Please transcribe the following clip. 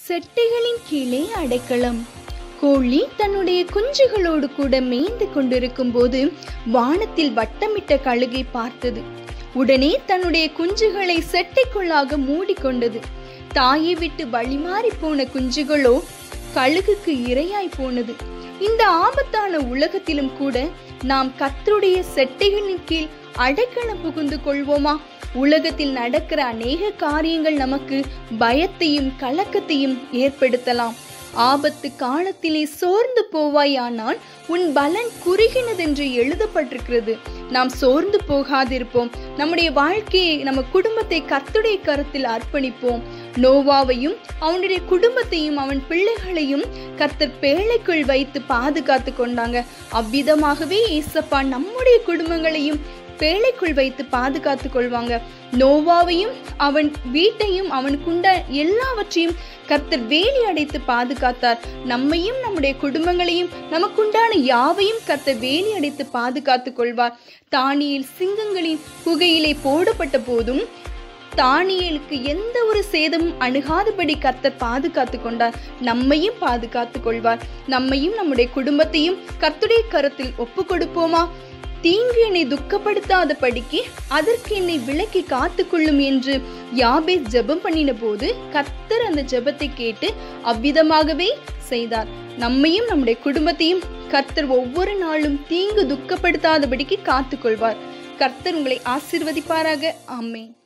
செட்டைகளின் கீழே அடைக்கலம். கோழி தன்னுடைய குஞ்சுகளோடு கூட மேய்ந்து கொண்டிருக்கும் போது வானத்தில் வட்டமிட்ட கழுகை பார்த்தது. உடனே தன்னுடைய குஞ்சுகளை செட்டைக்குள்ளாக மூடிக்கொண்டது. தாயை விட்டு வழிமாறி போன குஞ்சுகளோ கழுகுக்கு இரையாய் போனது. இந்த ஆபத்தான உலகத்திலும் கூட நாம் கர்த்தருடைய செட்டைகளின் கீழ் அடைக்கலம் புகுந்து கொள்வோமா? உலகத்தில் நடக்கிற அநேக காரியங்கள் நமக்கு பயத்தையும் கலக்கத்தையும் ஏற்படுத்தலாம். ஆபத்து காலத்திலே சோர்ந்து போவாயானால் உன் பலன் குறுகினதென்று எழுதப்பட்டிருக்கிறது. நாம் சோர்ந்து போகாதிருப்போம். நம்முடைய வாழ்க்கையை, நம்ம குடும்பத்தை கர்த்தருடைய கரத்தில் அர்ப்பணிப்போம். நோவாவையும் அவனுடைய குடும்பத்தையும் அவன் பிள்ளைகளையும் கர்த்தர் பேழைக்குள் வைத்து பாதுகாத்து கொண்டாங்க. அவ்விதமாகவே ஏசப்பா நம்முடைய குடும்பங்களையும் பேழைக்குள் வைத்து பாதுகாத்து கொள்வாங்க. நோவாவையும் அவன் வீட்டையும் அவனுக்குண்ட எல்லாவற்றையும் கர்த்தர் வேலி அடைத்து பாதுகாத்தார். நம்மையும் நம்முடைய குடும்பங்களையும் நமக்குண்டான யாவையும் கர்த்தர் வேலி அடைத்து பாதுகாத்து கொள்வார். தானியேல் சிங்கங்களின் குகையிலே போடப்பட்ட போதும் தானியேலுக்கு எந்த ஒரு சேதமும் அணுகாதபடி கர்த்தர் பாதுகாத்து கொண்டார். நம்மையும் பாதுகாத்து கொள்வார். நம்மையும் நம்முடைய குடும்பத்தையும் கர்த்தருடைய கரத்தில் ஒப்பு கொடுப்போமா? தீங்கு என்னை துக்கப்படுத்தாத படிக்கு அதற்கு என்னை விலக்கி காத்துக்கொள்ளும் என்று யாபேஸ் ஜெபம் பண்ணின போது கர்த்தர் அந்த ஜெபத்தை கேட்டு அவ்விதமாகவே செய்தார். நம்மையும் நம்முடைய குடும்பத்தையும் கர்த்தர் ஒவ்வொரு நாளும் தீங்கு துக்கப்படுத்தாதபடிக்கு காத்துக்கொள்வார். கர்த்தர் உங்களை ஆசீர்வதிப்பாராக. ஆமென்.